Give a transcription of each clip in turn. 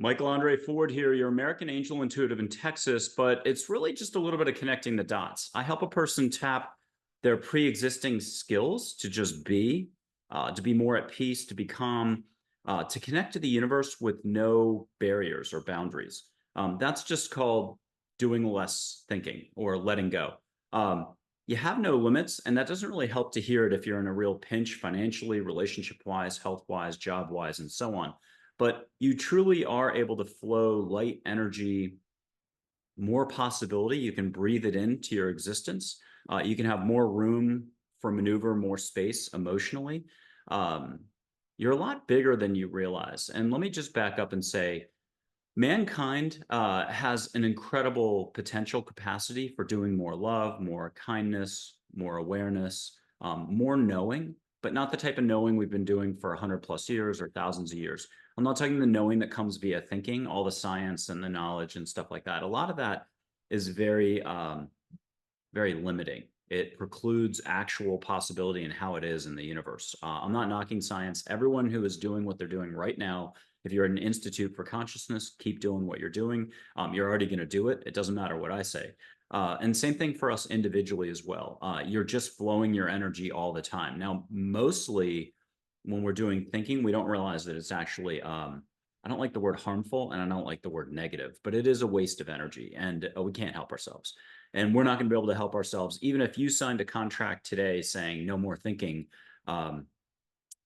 Michael Andre Ford here, your American Angel Intuitive in Texas, but it's really just a little bit of connecting the dots. I help a person tap their pre-existing skills to just be, to be more at peace, to be calm, to connect to the universe with no barriers or boundaries. That's just called doing less thinking or letting go. Um, you have no limits, and that doesn't really help to hear it if you're in a real pinch financially, relationship-wise, health-wise, job-wise, and so on. But you truly are able to flow light energy, more possibility. You can breathe it into your existence. You can have more room for maneuver, more space emotionally. Um, you're a lot bigger than you realize. And let me just back up and say, mankind has an incredible potential capacity for doing more love, more kindness, more awareness, more knowing, but not the type of knowing we've been doing for 100 plus years or thousands of years. I'm not talking the knowing that comes via thinking, all the science and the knowledge and stuff like that. A lot of that is very limiting. It precludes actual possibility in how it is in the universe. I'm not knocking science. Everyone who is doing what they're doing right now, if you're at an institute for consciousness, keep doing what you're doing. You're already going to do it. It doesn't matter what I say. And same thing for us individually as well. You're just flowing your energy all the time. Now, mostly when we're doing thinking, we don't realize that it's actually, I don't like the word harmful and I don't like the word negative, but it is a waste of energy and we can't help ourselves. And we're not going to be able to help ourselves. Even if you signed a contract today saying no more thinking,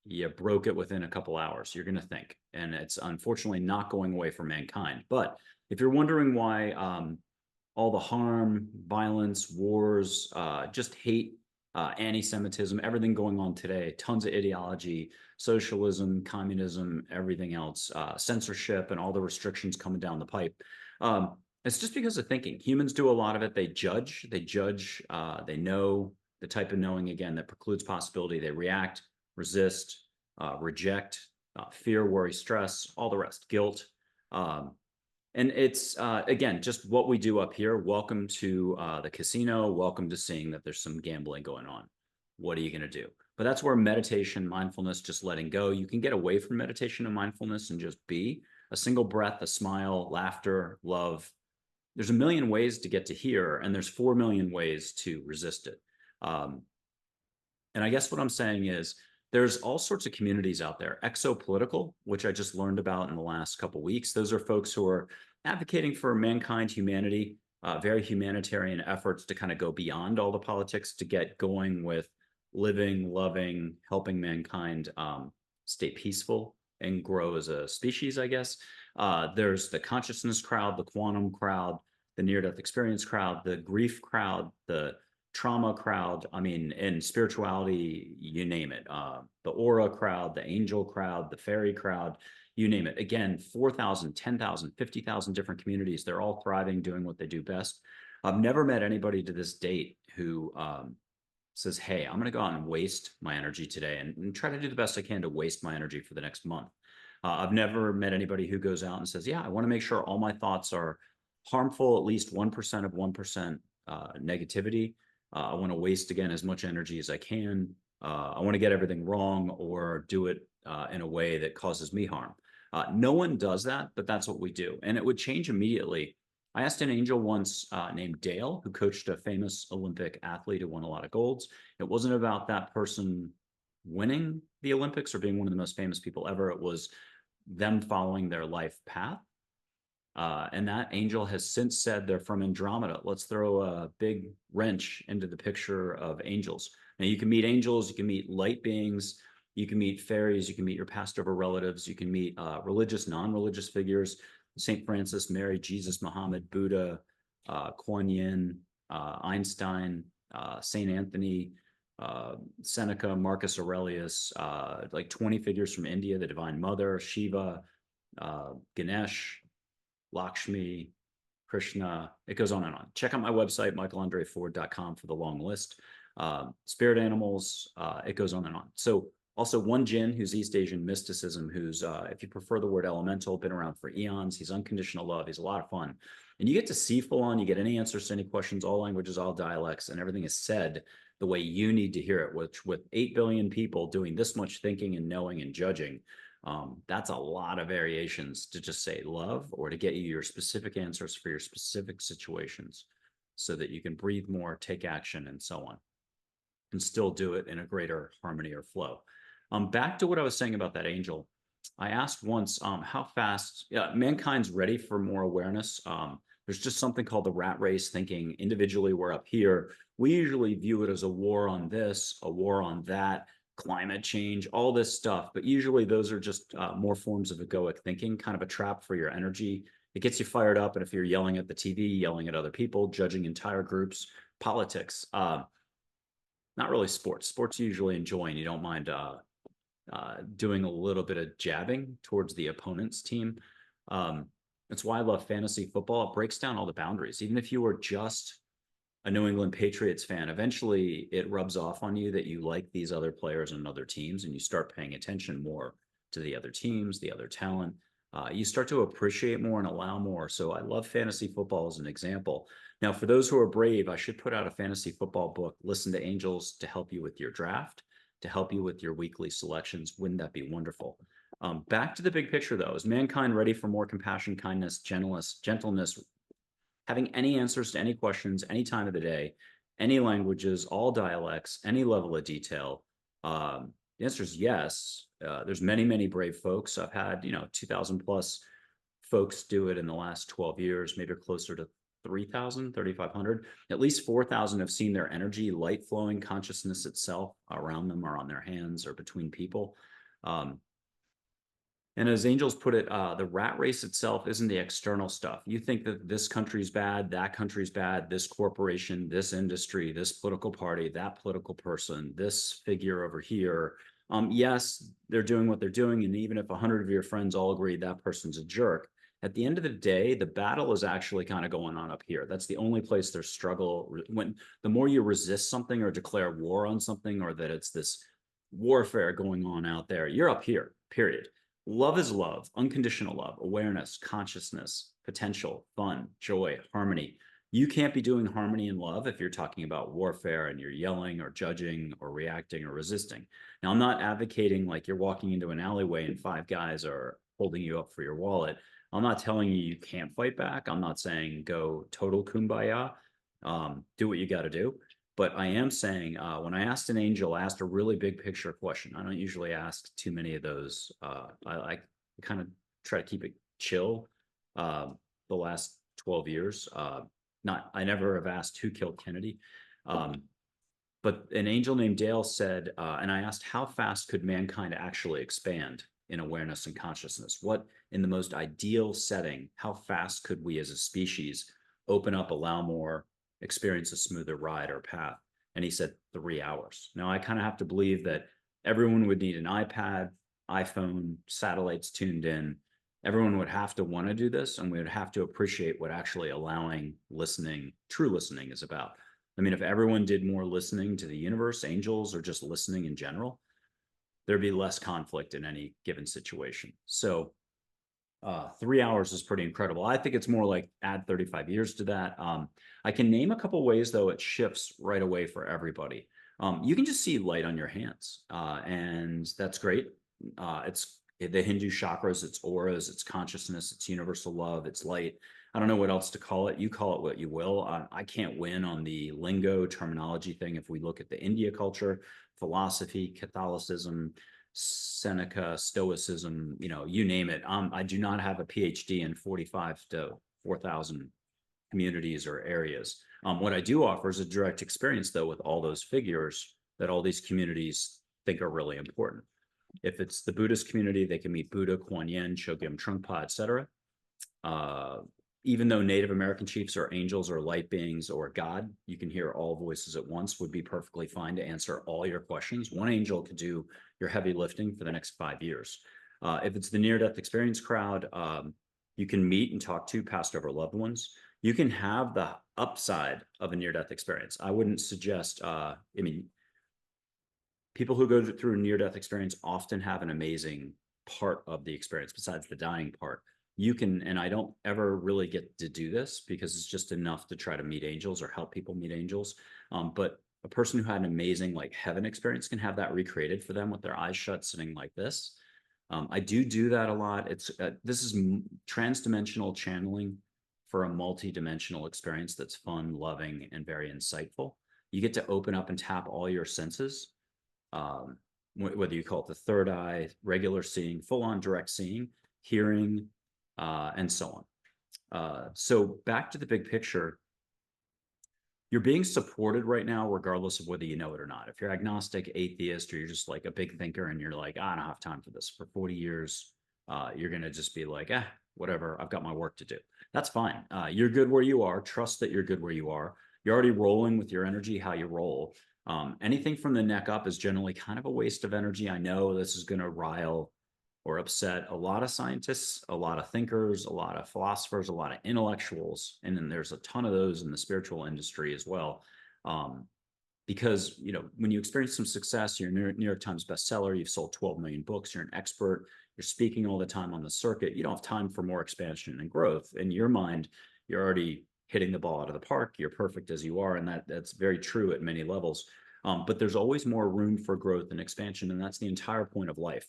you broke it within a couple hours. You're going to think. And it's unfortunately not going away from mankind. But if you're wondering why all the harm, violence, wars, just hate, anti-Semitism, everything going on today, tons of ideology, socialism, communism, everything else, censorship, and all the restrictions coming down the pipe. It's just because of thinking. Humans do a lot of it. They judge, they know the type of knowing, again, that precludes possibility. They react, resist, reject, fear, worry, stress, all the rest, guilt. And it's, again, just what we do up here. Welcome to the casino. Welcome to seeing that there's some gambling going on. What are you going to do? But that's where meditation, mindfulness, just letting go. You can get away from meditation and mindfulness and just be a single breath, a smile, laughter, love. There's a million ways to get to here, and there's 4 million ways to resist it. And I guess what I'm saying is there's all sorts of communities out there. Exopolitical, which I just learned about in the last couple of weeks. Those are folks who are advocating for mankind, humanity, very humanitarian efforts to kind of go beyond all the politics to get going with living, loving, helping mankind stay peaceful and grow as a species, I guess. There's the consciousness crowd, the quantum crowd, the near-death experience crowd, the grief crowd, the trauma crowd, I mean, in spirituality, you name it. The aura crowd, the angel crowd, the fairy crowd, you name it. Again, 4,000, 10,000, 50,000 different communities. They're all thriving, doing what they do best. I've never met anybody to this date who says, hey, I'm going to go out and waste my energy today and try to do the best I can to waste my energy for the next month. I've never met anybody who goes out and says, yeah, I want to make sure all my thoughts are harmful, at least 1% of 1% negativity. I want to waste, again, as much energy as I can. I want to get everything wrong or do it in a way that causes me harm. No one does that, but that's what we do. And it would change immediately. I asked an angel once named Dale, who coached a famous Olympic athlete who won a lot of golds. It wasn't about that person winning the Olympics or being one of the most famous people ever. It was them following their life path. And that angel has since said they're from Andromeda. Let's throw a big wrench into the picture of angels. Now, you can meet angels, you can meet light beings, you can meet fairies, you can meet your passed over relatives, you can meet religious, non-religious figures, St. Francis, Mary, Jesus, Muhammad, Buddha, Kuan Yin, Einstein, St. Anthony, Seneca, Marcus Aurelius, like 20 figures from India, the Divine Mother, Shiva, Ganesh, Lakshmi, Krishna, it goes on and on. Check out my website, michaelandreford.com, for the long list. Spirit animals, it goes on and on. So also one Jin, who's East Asian mysticism, who's, if you prefer the word elemental, been around for eons. He's unconditional love. He's a lot of fun. And you get to see full on, you get any answers to any questions, all languages, all dialects, and everything is said the way you need to hear it, which with 8 billion people doing this much thinking and knowing and judging, That's a lot of variations to just say love or to get you your specific answers for your specific situations so that you can breathe more, take action, and so on, and still do it in a greater harmony or flow. Back to what I was saying about that angel. I asked once, how fast mankind's ready for more awareness. There's just something called the rat race, thinking individually we're up here. We usually view it as a war on this, a war on that, climate change, all this stuff. But usually those are just more forms of egoic thinking, kind of a trap for your energy. It gets you fired up. And if you're yelling at the TV, yelling at other people, judging entire groups, politics, not really sports. Sports you usually enjoy and you don't mind doing a little bit of jabbing towards the opponent's team. That's why I love fantasy football. It breaks down all the boundaries. Even if you were just a New England Patriots fan, eventually it rubs off on you that you like these other players and other teams, and you start paying attention more to the other teams, the other talent. You start to appreciate more and allow more. So I love fantasy football as an example. Now, for those who are brave, I should put out a fantasy football book, Listen to Angels, to help you with your draft, to help you with your weekly selections. Wouldn't that be wonderful? Back to the big picture, though. Is mankind ready for more compassion, kindness, gentleness, having any answers to any questions, any time of the day, any languages, all dialects, any level of detail? The answer is yes. There's many, many brave folks. I've had, 2,000 plus folks do it in the last 12 years, maybe closer to 3,000, 3,500. At least 4,000 have seen their energy, light flowing, consciousness itself around them or on their hands or between people. And as angels put it, the rat race itself isn't the external stuff. You think that this country's bad, that country's bad, this corporation, this industry, this political party, that political person, this figure over here. Yes, they're doing what they're doing. And even if 100 of your friends all agree that person's a jerk, at the end of the day, the battle is actually kind of going on up here. That's the only place there's struggle. When the more you resist something or declare war on something, or that it's this warfare going on out there, you're up here, period. Love is love, unconditional love, awareness, consciousness, potential, fun, joy, harmony. You can't be doing harmony and love if you're talking about warfare and you're yelling or judging or reacting or resisting. Now, I'm not advocating like you're walking into an alleyway and five guys are holding you up for your wallet. I'm not telling you you can't fight back. I'm not saying go total kumbaya. Do what you got to do. But I am saying when I asked an angel, I asked a really big picture question. I don't usually ask too many of those. I kind of try to keep it chill the last 12 years. I never have asked who killed Kennedy. But an angel named Dale said, and I asked, how fast could mankind actually expand in awareness and consciousness? What, in the most ideal setting, how fast could we as a species open up, allow more, experience a smoother ride or path? And he said 3 hours. Now, I kind of have to believe that everyone would need an iPad, iPhone, satellites tuned in. Everyone would have to want to do this, and we would have to appreciate what actually allowing listening, true listening, is about. I mean, if everyone did more listening to the universe, angels, or just listening in general, there'd be less conflict in any given situation. So 3 hours is pretty incredible. I think it's more like add 35 years to that. I can name a couple ways, though, it shifts right away for everybody. You can just see light on your hands, and that's great. It's the Hindu chakras, it's auras, it's consciousness, it's universal love, it's light. I don't know what else to call it. You call it what you will. I can't win on the lingo terminology thing. If we look at the India culture, philosophy, Catholicism, Seneca, Stoicism, you name it. I do not have a PhD in 45 to 4,000 communities or areas. What I do offer is a direct experience, though, with all those figures that all these communities think are really important. If it's the Buddhist community, they can meet Buddha, Kuan Yin, Chogyam Trungpa, etc. Even though Native American chiefs are angels or light beings or God, you can hear all voices at once, would be perfectly fine to answer all your questions. One angel could do your heavy lifting for the next 5 years. If it's the near-death experience crowd, you can meet and talk to past over loved ones. You can have the upside of a near-death experience. I wouldn't suggest, people who go through a near-death experience often have an amazing part of the experience besides the dying part. You can, and I don't ever really get to do this because it's just enough to try to meet angels or help people meet angels. But a person who had an amazing like heaven experience can have that recreated for them with their eyes shut, sitting like this. I do that a lot. This is transdimensional channeling for a multi-dimensional experience that's fun, loving, and very insightful. You get to open up and tap all your senses, um, whether you call it the third eye, regular seeing, full-on direct seeing, hearing, and so on. So back to the big picture, you're being supported right now, regardless of whether you know it or not. If you're agnostic, atheist, or you're just like a big thinker and you're like, I don't have time for this for 40 years, you're going to just be like, whatever, I've got my work to do. That's fine. You're good where you are. Trust that you're good where you are. You're already rolling with your energy, how you roll. Anything from the neck up is generally kind of a waste of energy. I know this is going to rile or upset a lot of scientists, a lot of thinkers, a lot of philosophers, a lot of intellectuals, and then there's a ton of those in the spiritual industry as well. Because when you experience some success, you're a New York Times bestseller, you've sold 12 million books, you're an expert, you're speaking all the time on the circuit, you don't have time for more expansion and growth. In your mind, you're already hitting the ball out of the park, you're perfect as you are, and that's very true at many levels. But there's always more room for growth and expansion, and that's the entire point of life.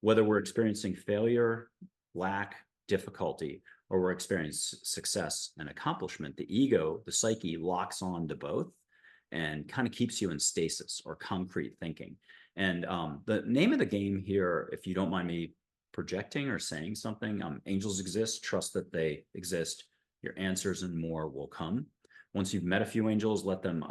Whether we're experiencing failure, lack, difficulty, or we're experiencing success and accomplishment, the ego, the psyche, locks on to both and kind of keeps you in stasis or concrete thinking. And the name of the game here, if you don't mind me projecting or saying something, angels exist, trust that they exist. Your answers and more will come. Once you've met a few angels, let them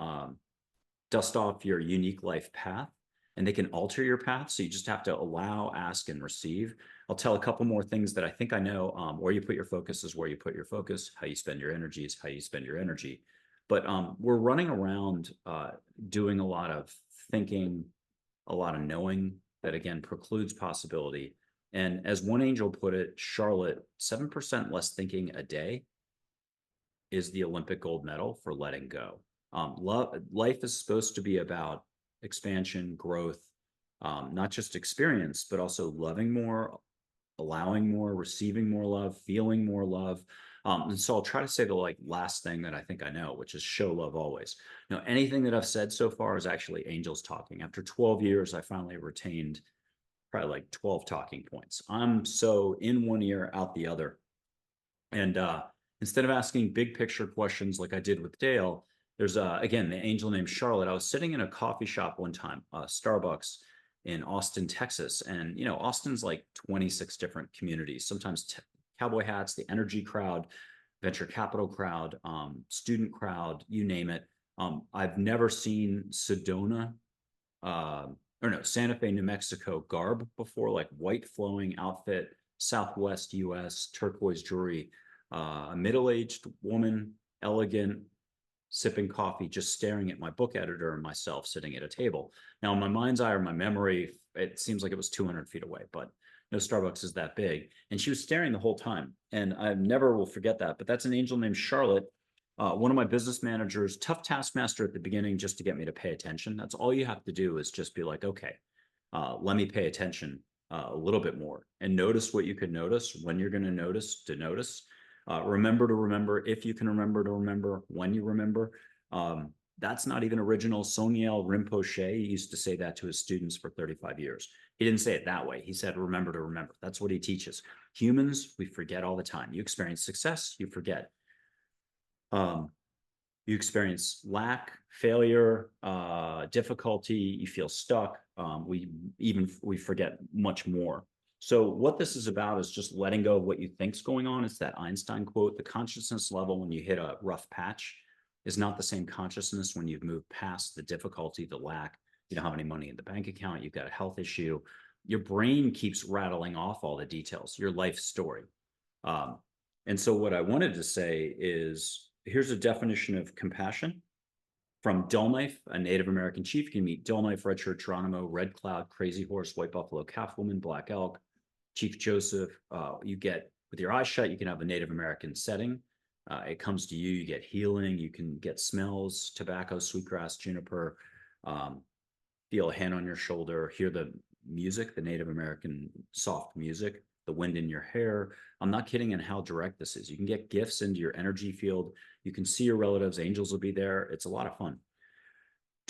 dust off your unique life path, and they can alter your path. So you just have to allow, ask, and receive. I'll tell a couple more things that I think I know. Where you put your focus is where you put your focus. How you spend your energy is how you spend your energy. But we're running around doing a lot of thinking, a lot of knowing that, again, precludes possibility. And as one angel put it, Charlotte, 7% less thinking a day is the Olympic gold medal for letting go. Life is supposed to be about expansion, growth, not just experience, but also loving more, allowing more, receiving more love, feeling more love. And so I'll try to say the last thing that I think I know, which is show love always. Now, anything that I've said so far is actually angels talking. After 12 years, I finally retained probably 12 talking points. I'm so in one ear, out the other. And instead of asking big picture questions like I did with Dale, there's again, the angel named Charlotte. I was sitting in a coffee shop one time, Starbucks in Austin, Texas. And, Austin's like 26 different communities, sometimes cowboy hats, the energy crowd, venture capital crowd, student crowd, you name it. I've never seen Sedona, Santa Fe, New Mexico garb before, like white flowing outfit, Southwest US, turquoise jewelry, a middle-aged woman, elegant, sipping coffee, just staring at my book editor and myself sitting at a table. Now, in my mind's eye or my memory, it seems like it was 200 feet away, but no Starbucks is that big. And she was staring the whole time. And I never will forget that. But that's an angel named Charlotte, one of my business managers, tough taskmaster at the beginning just to get me to pay attention. That's all you have to do is just be like, okay, let me pay attention a little bit more and notice what you could notice, when you're going to notice. Remember to remember, if you can remember to remember, when you remember. That's not even original. Sonyal Rinpoche used to say that to his students for 35 years. He didn't say it that way. He said, remember to remember. That's what he teaches. Humans, we forget all the time. You experience success, you forget. You experience lack, failure, difficulty, you feel stuck. We forget much more. So what this is about is just letting go of what you think's going on. It's that Einstein quote: the consciousness level when you hit a rough patch is not the same consciousness when you've moved past the difficulty, the lack. You don't have any money in the bank account, you've got a health issue. Your brain keeps rattling off all the details, your life story. And so what I wanted to say is, here's a definition of compassion. From Dullknife, a Native American chief, you can meet Dullknife, Red Shirt Geronimo, Red Cloud, Crazy Horse, White Buffalo, Calf Woman, Black Elk, Chief Joseph. You get, with your eyes shut, you can have a Native American setting. It comes to you, you get healing, you can get smells, tobacco, sweetgrass, juniper, feel a hand on your shoulder, hear the music, the Native American soft music, the wind in your hair. I'm not kidding on how direct this is. You can get gifts into your energy field. You can see your relatives. Angels will be there. It's a lot of fun.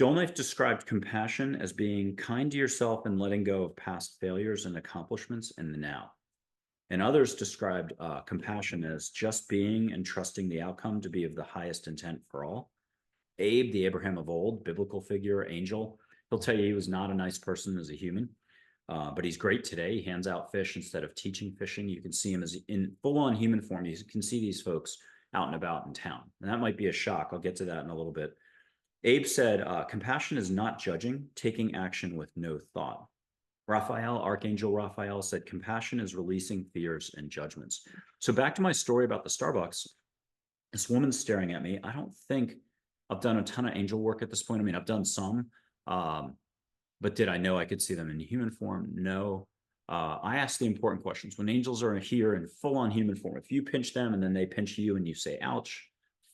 Donlife described compassion as being kind to yourself and letting go of past failures and accomplishments in the now. And others described compassion as just being and trusting the outcome to be of the highest intent for all. Abe, the Abraham of old, biblical figure, angel, he'll tell you he was not a nice person as a human, but he's great today. He hands out fish instead of teaching fishing. You can see him as in full-on human form. You can see these folks out and about in town. And that might be a shock. I'll get to that in a little bit. Abe said, compassion is not judging, taking action with no thought. Raphael, Archangel Raphael said, compassion is releasing fears and judgments. So back to my story about the Starbucks, this woman's staring at me. I don't think I've done a ton of angel work at this point. I mean, I've done some, but did I know I could see them in human form? No. I ask the important questions. When angels are here in full-on human form, if you pinch them and then they pinch you and you say, ouch,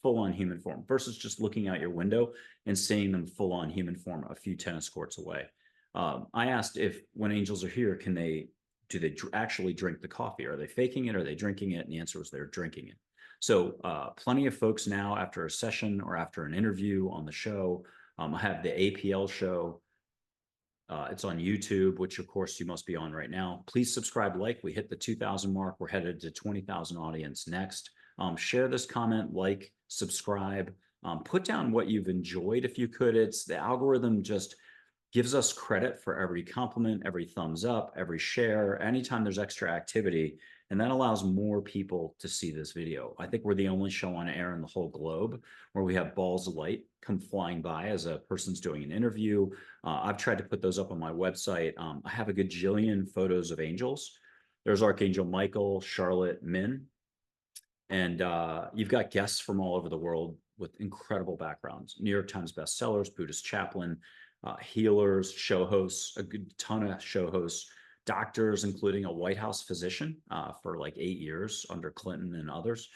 full-on human form, versus just looking out your window and seeing them full-on human form a few tennis courts away. I asked if when angels are here, do they actually drink the coffee? Are they faking it? Are they drinking it? And the answer was they're drinking it. So plenty of folks now after a session or after an interview on the show, I have the APL show. It's on YouTube, which of course you must be on right now. Please subscribe, like. We hit the 2,000 mark. We're headed to 20,000 audience next. Share this comment, like, subscribe, put down what you've enjoyed if you could. It's the algorithm just gives us credit for every compliment, every thumbs up, every share, anytime there's extra activity. And that allows more people to see this video. I think we're the only show on air in the whole globe where we have balls of light come flying by as a person's doing an interview. I've tried to put those up on my website. I have a gajillion photos of angels. There's Archangel Michael, Charlotte, Min. And you've got guests from all over the world with incredible backgrounds. New York Times bestsellers, Buddhist chaplain, healers, show hosts, a good ton of show hosts, doctors, including a White House physician for like 8 years under Clinton and others.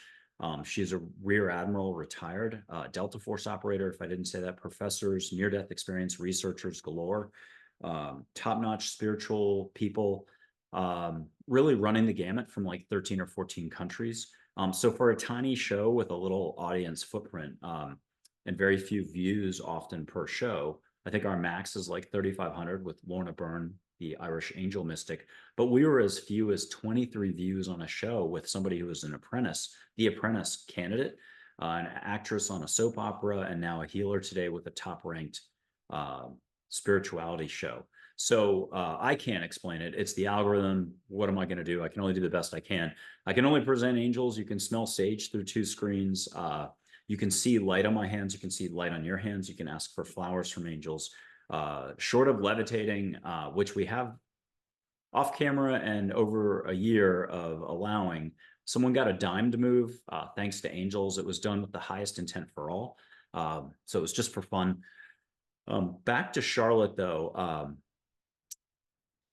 She's a rear admiral, retired, Delta Force operator, if I didn't say that, professors, near-death experience, researchers galore, top-notch spiritual people, really running the gamut from like 13 or 14 countries. So for a tiny show with a little audience footprint and very few views often per show, I think our max is like 3,500 with Lorna Byrne, the Irish angel mystic. But we were as few as 23 views on a show with somebody who was an apprentice, the apprentice candidate, an actress on a soap opera, and now a healer today with a top-ranked spirituality show. So I can't explain it. It's the algorithm. What am I going to do? I can only do the best I can. I can only present angels. You can smell sage through 2 screens. You can see light on my hands. You can see light on your hands. You can ask for flowers from angels. Short of levitating, which we have off camera and over a year of allowing, someone got a dime to move thanks to angels. It was done with the highest intent for all. So it was just for fun. Back to Charlotte, though.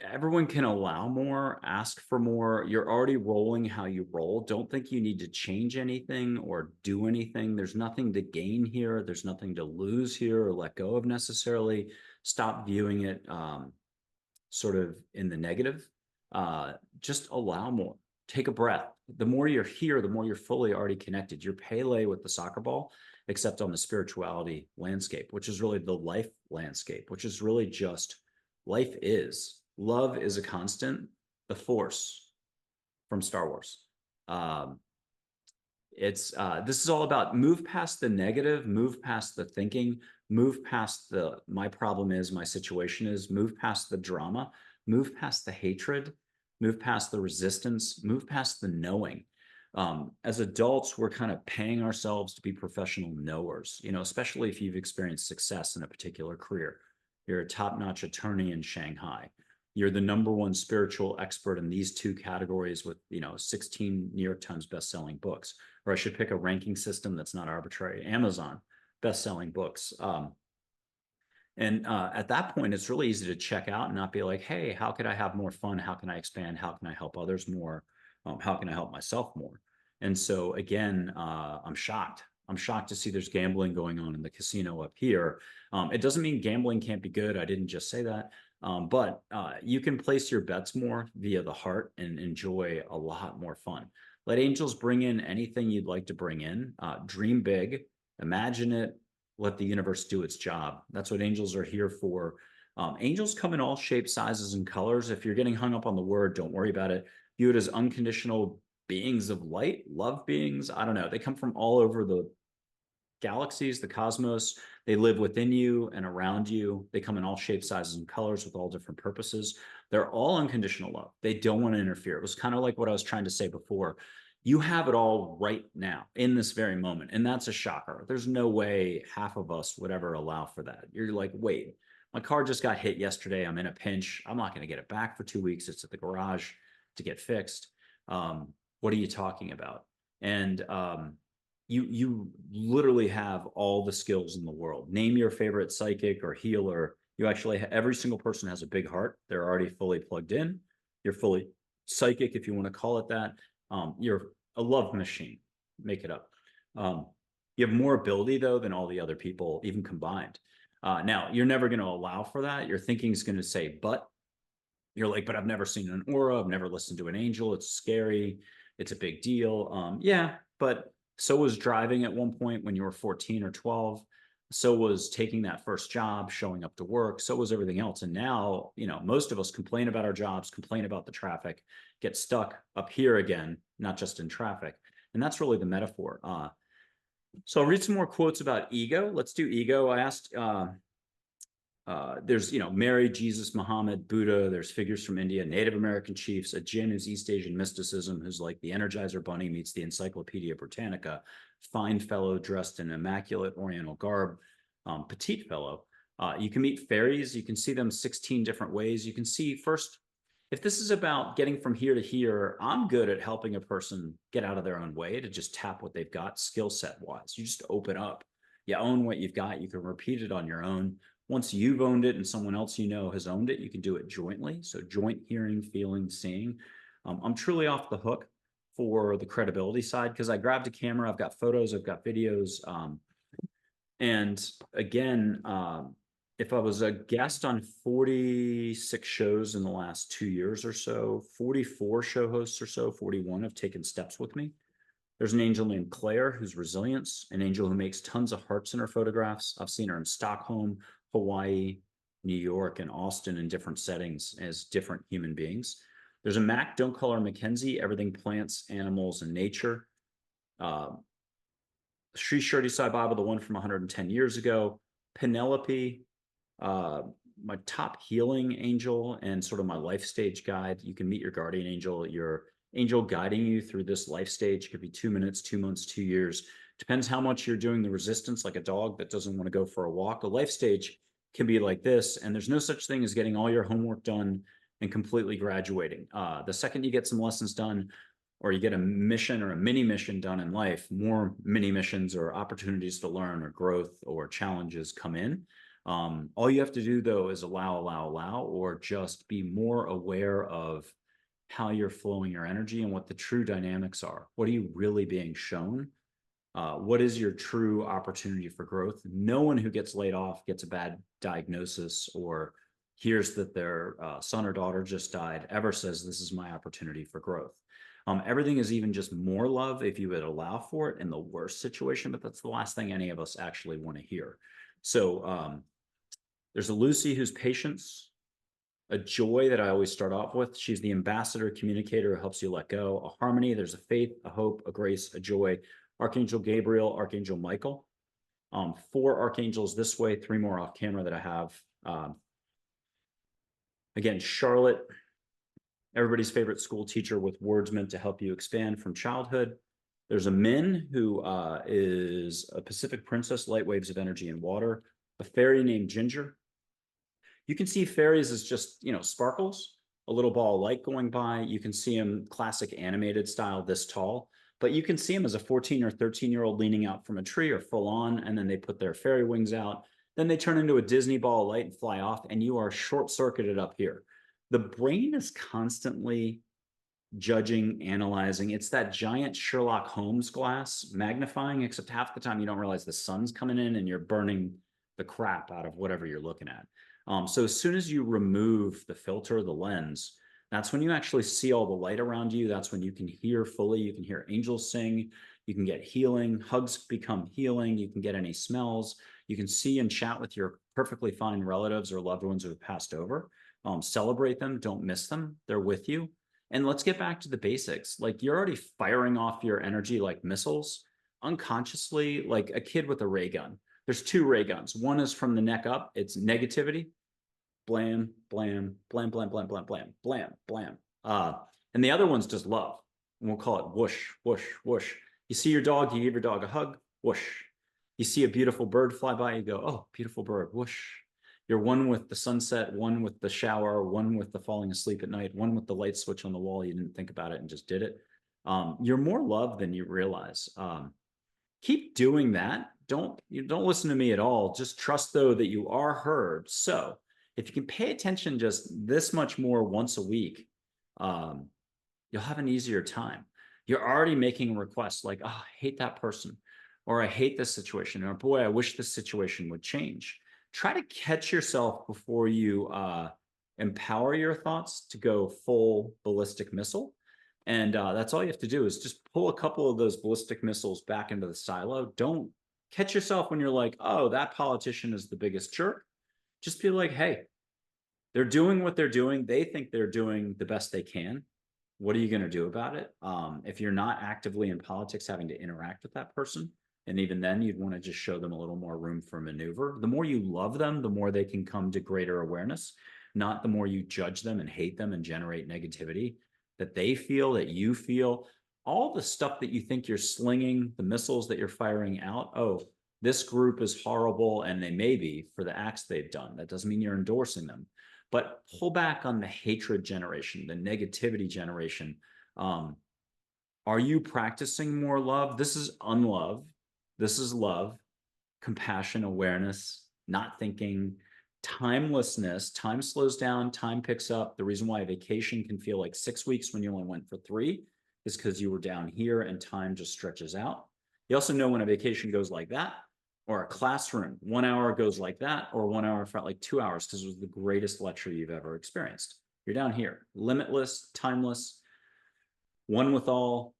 Everyone can allow more, ask for more. You're already rolling how you roll. Don't think you need to change anything or do anything. There's nothing to gain here. There's nothing to lose here or let go of necessarily. Stop viewing it sort of in the negative. Just allow more. Take a breath. The more you're here, the more you're fully already connected. You're Pele with the soccer ball, except on the spirituality landscape, which is really the life landscape, which is really just life is. Love is a constant, the Force from Star Wars. This is all about move past the negative, move past the thinking, move past the my problem is, my situation is, move past the drama, move past the hatred, move past the resistance, move past the knowing. As adults, we're kind of paying ourselves to be professional knowers, especially if you've experienced success in a particular career. You're a top-notch attorney in Shanghai. You're the #1 spiritual expert in these 2 categories with, 16 New York Times best-selling books. Or I should pick a ranking system that's not arbitrary. Amazon best-selling books. And at that point, it's really easy to check out and not be like, hey, how could I have more fun? How can I expand? How can I help others more? How can I help myself more? And so again, I'm shocked. I'm shocked to see there's gambling going on in the casino up here. It doesn't mean gambling can't be good. I didn't just say that. But you can place your bets more via the heart and enjoy a lot more fun. Let angels bring in anything you'd like to bring in. Dream big, imagine it, let the universe do its job. That's what angels are here for. Angels come in all shapes, sizes, and colors. If you're getting hung up on the word, don't worry about it. View it as unconditional beings of light, love beings. I don't know. They come from all over the galaxies, the cosmos. They live within you and around you. They come in all shapes, sizes, and colors with all different purposes. They're all unconditional love. They don't want to interfere. It was kind of like what I was trying to say before. You have it all right now in this very moment. And that's a shocker. There's no way half of us would ever allow for that. You're like, wait, my car just got hit yesterday. I'm in a pinch. I'm not going to get it back for 2 weeks. It's at the garage to get fixed. What are you talking about? And you literally have all the skills in the world. Name your favorite psychic or healer. You actually every single person has a big heart. They're already fully plugged in. You're fully psychic, if you want to call it that. You're a love machine. Make it up. You have more ability though than all the other people, even combined. Now you're never going to allow for that. Your thinking is going to say, but you're like, but I've never seen an aura. I've never listened to an angel. It's scary. It's a big deal. Yeah, but so was driving at one point when you were 14 or 12. So was taking that first job, showing up to work. So was everything else. And now, most of us complain about our jobs, complain about the traffic, get stuck up here again, not just in traffic. And that's really the metaphor. So I'll read some more quotes about ego. Let's do ego. I asked, there's, Mary, Jesus, Muhammad, Buddha. There's figures from India, Native American chiefs, a Jinn who's East Asian mysticism, who's like the Energizer Bunny meets the Encyclopedia Britannica, fine fellow dressed in immaculate Oriental garb, petite fellow. You can meet fairies. You can see them 16 different ways. You can see first, if this is about getting from here to here, I'm good at helping a person get out of their own way to just tap what they've got skill set wise. You just open up. You own what you've got. You can repeat it on your own. Once you've owned it and someone else has owned it, you can do it jointly. So joint hearing, feeling, seeing. I'm truly off the hook for the credibility side because I grabbed a camera. I've got photos. I've got videos. And again, if I was a guest on 46 shows in the last 2 years or so, 44 show hosts or so, 41 have taken steps with me. There's an angel named Claire who's resilience, an angel who makes tons of hearts in her photographs. I've seen her in Stockholm, Hawaii, New York, and Austin in different settings as different human beings. There's a Mac, don't call her Mackenzie, everything plants, animals, and nature. Sri Shirdi Sai Baba, the one from 110 years ago. Penelope, my top healing angel and sort of my life stage guide. You can meet your guardian angel, your angel guiding you through this life stage. It could be 2 minutes, 2 months, 2 years. Depends how much you're doing the resistance, like a dog that doesn't want to go for a walk. A life stage can be like this, and there's no such thing as getting all your homework done and completely graduating. The second you get some lessons done, or you get a mission or a mini mission done in life, more mini missions or opportunities to learn or growth or challenges come in. All you have to do though is allow, or just be more aware of how you're flowing your energy and what the true dynamics are. What are you really being shown? What is your true opportunity for growth? No one who gets laid off gets a bad diagnosis or hears that their son or daughter just died ever says, this is my opportunity for growth. Everything is even just more love if you would allow for it in the worst situation, but that's the last thing any of us actually want to hear. So there's a Lucy who's patience, a joy that I always start off with. She's the ambassador, communicator who helps you let go. A harmony, there's a faith, a hope, a grace, a joy. Archangel Gabriel, Archangel Michael. 4 archangels this way, 3 more off camera that I have. Again, Charlotte, everybody's favorite school teacher with words meant to help you expand from childhood. There's a Min who is a Pacific princess, light waves of energy and water. A fairy named Ginger. You can see fairies as just, sparkles, a little ball of light going by. You can see them classic animated style this tall, but you can see them as a 14 or 13-year-old leaning out from a tree or full on, and then they put their fairy wings out. Then they turn into a Disney ball of light and fly off, and you are short-circuited up here. The brain is constantly judging, analyzing. It's that giant Sherlock Holmes glass magnifying, except half the time you don't realize the sun's coming in and you're burning the crap out of whatever you're looking at. So as soon as you remove the filter, the lens, that's when you actually see all the light around you. That's when you can hear fully. You can hear angels sing. You can get healing. Hugs become healing. You can get any smells. You can see and chat with your perfectly fine relatives or loved ones who have passed over. Celebrate them, don't miss them. They're with you. And let's get back to the basics. Like you're already firing off your energy like missiles unconsciously, like a kid with a ray gun. There's two ray guns. One is from the neck up, it's negativity, blam, blam, blam, blam, blam, blam, blam, blam, blam. And the other one's just love. And we'll call it whoosh, whoosh, whoosh. You see your dog, you give your dog a hug, whoosh. You see a beautiful bird fly by, you go, oh, beautiful bird, whoosh. You're one with the sunset, one with the shower, one with the falling asleep at night, one with the light switch on the wall. You didn't think about it and just did it. You're more loved than you realize. Keep doing that. Don't listen to me at all. Just trust though that you are heard. So if you can pay attention just this much more once a week, you'll have an easier time. You're already making requests like, oh, I hate that person, or I hate this situation, or boy, I wish this situation would change. Try to catch yourself before you empower your thoughts to go full ballistic missile. And that's all you have to do is just pull a couple of those ballistic missiles back into the silo. Don't catch yourself when you're like, oh, that politician is the biggest jerk. Just be like, hey, they're doing what they're doing. They think they're doing the best they can. What are you going to do about it? If you're not actively in politics having to interact with that person, and even then you'd want to just show them a little more room for maneuver. The more you love them, the more they can come to greater awareness, not the more you judge them and hate them and generate negativity that they feel, that you feel. All the stuff that you think you're slinging, the missiles that you're firing out, oh, this group is horrible, and they may be for the acts they've done. That doesn't mean you're endorsing them. But pull back on the hatred generation, the negativity generation. Are you practicing more love? This is unlove. This is love, compassion, awareness, not thinking, timelessness. Time slows down, time picks up. The reason why a vacation can feel like 6 weeks when you only went for 3 is because you were down here and time just stretches out. You also know when a vacation goes like that, or a classroom, 1 hour goes like that, or 1 hour felt like 2 hours because it was the greatest lecture you've ever experienced. You're down here, limitless, timeless, one with all.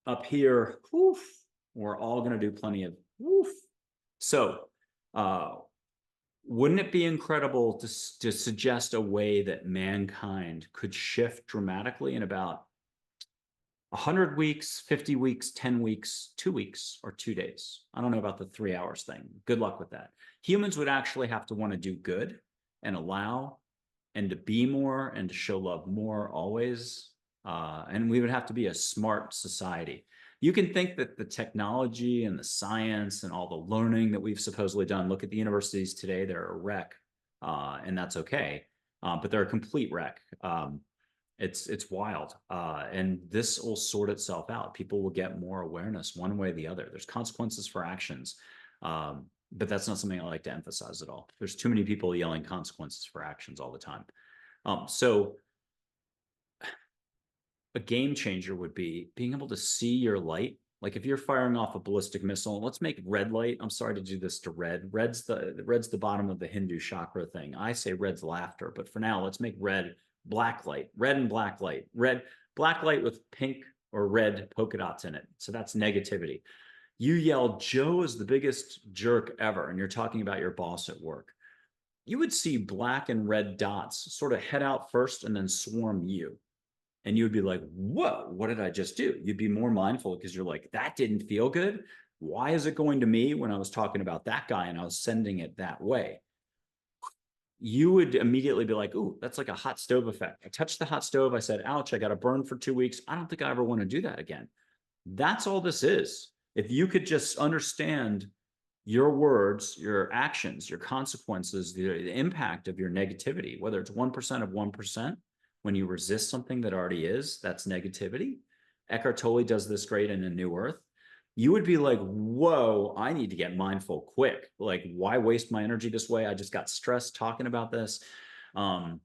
Up here, woof, we're all going to do plenty of woof. So, wouldn't it be incredible to suggest a way that mankind could shift dramatically in about 100 weeks, 50 weeks, 10 weeks, 2 weeks, or 2 days? I don't know about the 3 hours thing. Good luck with that. Humans would actually have to want to do good and allow and to be more and to show love more always. And we would have to be a smart society. You can think that the technology and the science and all the learning that we've supposedly done, look at the universities today, they're a wreck, and that's okay. But they're a complete wreck. It's wild. And this will sort itself out. People will get more awareness one way or the other. There's consequences for actions. But that's not something I like to emphasize at all. There's too many people yelling consequences for actions all the time. So a game changer would be being able to see your light. Like if you're firing off a ballistic missile, let's make red light. I'm sorry to do this to red. Red's the bottom of the Hindu chakra thing. I say red's laughter, but for now, let's make red black light, red and black light, red, black light with pink or red polka dots in it. So that's negativity. You yell, Joe is the biggest jerk ever, and you're talking about your boss at work. You would see black and red dots sort of head out first and then swarm you. And you would be like, whoa, what did I just do? You'd be more mindful because you're like, that didn't feel good. Why is it going to me when I was talking about that guy and I was sending it that way? You would immediately be like, ooh, that's like a hot stove effect. I touched the hot stove. I said, ouch, I got a burn for 2 weeks. I don't think I ever want to do that again. That's all this is. If you could just understand your words, your actions, your consequences, the impact of your negativity, whether it's 1% of 1%, when you resist something that already is, that's negativity. Eckhart Tolle does this great in A New Earth. You would be like, whoa, I need to get mindful quick. Like, why waste my energy this way? I just got stressed talking about this. I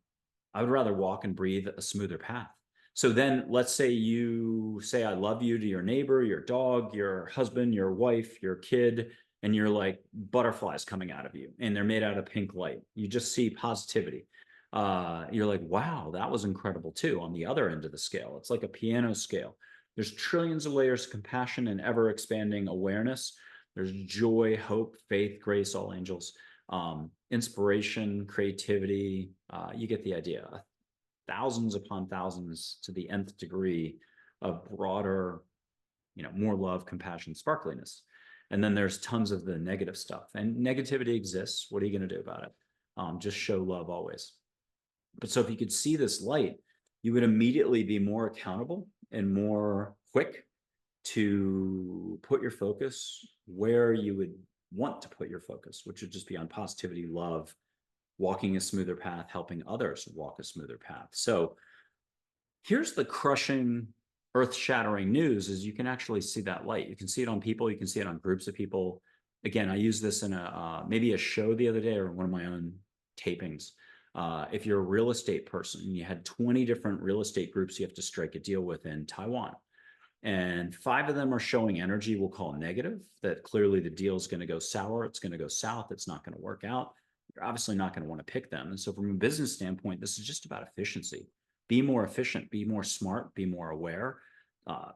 would rather walk and breathe a smoother path. So then let's say you say, I love you to your neighbor, your dog, your husband, your wife, your kid, and you're like butterflies coming out of you and they're made out of pink light. You just see positivity. You're like, wow, that was incredible too. On the other end of the scale, it's like a piano scale. There's trillions of layers of compassion and ever expanding awareness. There's joy, hope, faith, grace, all angels, inspiration, creativity. You get the idea. Thousands upon thousands to the nth degree of broader, more love, compassion, sparkliness. And then there's tons of the negative stuff. And negativity exists. What are you going to do about it? Just show love always. But so if you could see this light, you would immediately be more accountable and more quick to put your focus where you would want to put your focus, which would just be on positivity, love, walking a smoother path, helping others walk a smoother path. So here's the crushing, earth-shattering news is you can actually see that light. You can see it on people. You can see it on groups of people. Again, I used this in maybe a show the other day or one of my own tapings. If you're a real estate person, you had 20 different real estate groups you have to strike a deal with in Taiwan. And 5 of them are showing energy we'll call negative, that clearly the deal is going to go sour. It's going to go south. It's not going to work out. You're obviously not going to want to pick them. And so from a business standpoint, this is just about efficiency. Be more efficient, be more smart, be more aware,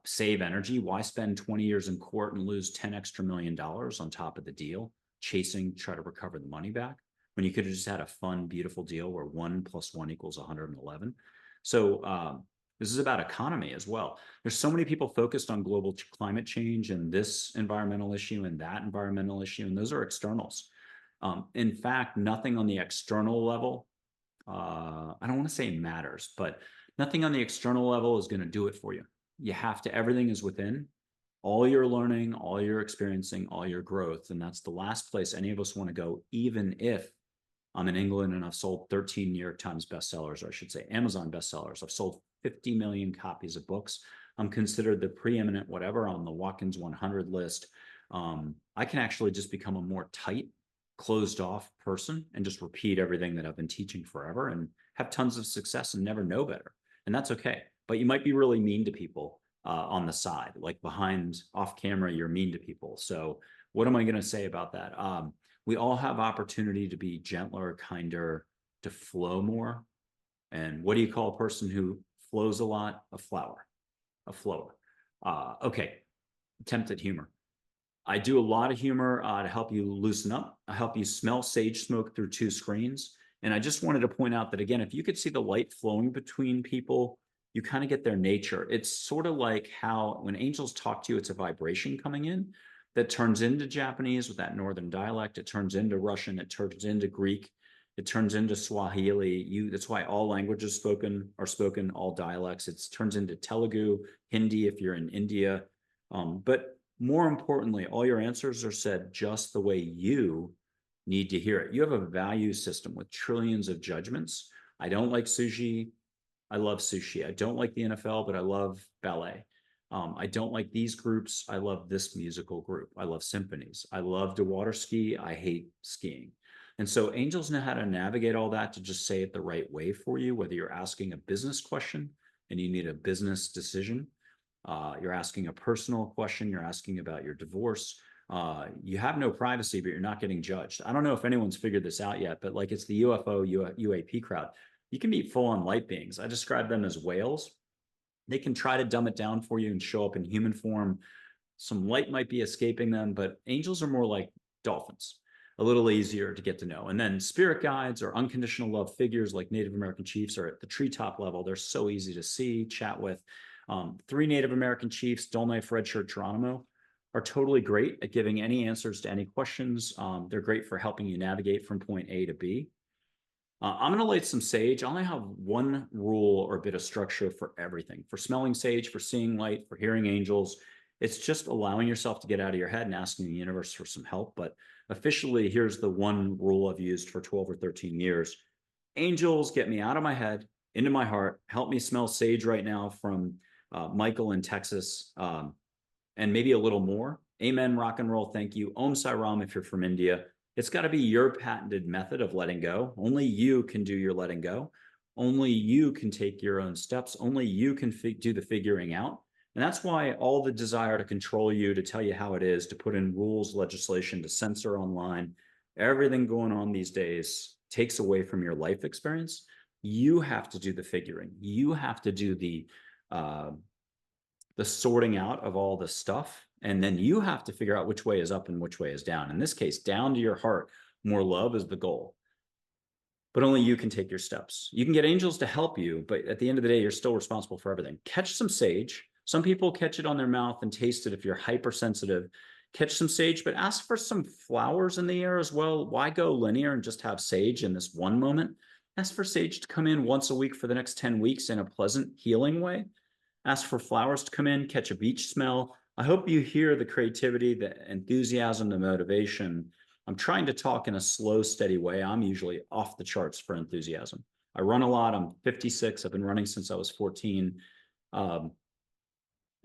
save energy. Why spend 20 years in court and lose 10 extra $1 million on top of the deal, try to recover the money back, when you could have just had a fun, beautiful deal where 1 + 1 = 111. So this is about economy as well. There's so many people focused on global climate change and this environmental issue and that environmental issue, and those are externals. In fact, nothing on the external level, I don't want to say matters, but nothing on the external level is going to do it for you. You have to, everything is within. All your learning, all your experiencing, all your growth. And that's the last place any of us want to go, even if I'm in England and I've sold 13 New York Times bestsellers, or I should say Amazon bestsellers. I've sold 50 million copies of books. I'm considered the preeminent whatever on the Watkins 100 list. I can actually just become a more tight, closed off person and just repeat everything that I've been teaching forever and have tons of success and never know better. And that's okay. But you might be really mean to people on the side, like behind off camera, you're mean to people. So what am I going to say about that? We all have opportunity to be gentler, kinder, to flow more. And what do you call a person who flows a lot? A flower, a flower. Okay, attempt at humor. I do a lot of humor to help you loosen up. I help you smell sage smoke through 2 screens. And I just wanted to point out that, again, if you could see the light flowing between people, you kind of get their nature. It's sort of like how when angels talk to you, it's a vibration coming in that turns into Japanese with that northern dialect. It turns into Russian. It turns into Greek. It turns into Swahili. That's why all languages are spoken, all dialects. It turns into Telugu, Hindi if you're in India. But more importantly, all your answers are said just the way you need to hear it. You have a value system with trillions of judgments. I don't like sushi. I love sushi. I don't like the NFL, but I love ballet. I don't like these groups. I love this musical group. I love symphonies. I love to water ski. I hate skiing. And so angels know how to navigate all that to just say it the right way for you, whether you're asking a business question and you need a business decision, you're asking a personal question, you're asking about your divorce, you have no privacy, but you're not getting judged. I don't know if anyone's figured this out yet, but like it's the UFO, UAP crowd. You can meet full-on light beings. I describe them as whales. They can try to dumb it down for you and show up in human form. Some light might be escaping them, but angels are more like dolphins, a little easier to get to know. And then spirit guides or unconditional love figures like Native American chiefs are at the treetop level. They're so easy to see, chat with. 3 Native American chiefs, Dull Knife, Red Shirt, Geronimo, are totally great at giving any answers to any questions. They're great for helping you navigate from point A to B. I'm going to light some sage. I only have one rule or bit of structure for everything. For smelling sage, for seeing light, for hearing angels. It's just allowing yourself to get out of your head and asking the universe for some help. But officially, here's the one rule I've used for 12 or 13 years. Angels, get me out of my head, into my heart. Help me smell sage right now from Michael in Texas, and maybe a little more. Amen, rock and roll, thank you. Om Sai Ram if you're from India. It's got to be your patented method of letting go. Only you can do your letting go. Only you can take your own steps. Only you can do the figuring out. And that's why all the desire to control you, to tell you how it is, to put in rules, legislation, to censor online, everything going on these days takes away from your life experience. You have to do the figuring. You have to do the sorting out of all the stuff And then you have to figure out which way is up and which way is down. In this case, down to your heart, more love is the goal. But only you can take your steps. You can get angels to help you, but at the end of the day, you're still responsible for everything. Catch some sage. Some people catch it on their mouth and taste it if you're hypersensitive. Catch some sage, but ask for some flowers in the air as well. Why go linear and just have sage in this one moment? Ask for sage to come in once a week for the next 10 weeks in a pleasant, healing way. Ask for flowers to come in, catch a beach smell. I hope you hear the creativity, the enthusiasm, the motivation. I'm trying to talk in a slow, steady way. I'm usually off the charts for enthusiasm. I run a lot. I'm 56. I've been running since I was 14.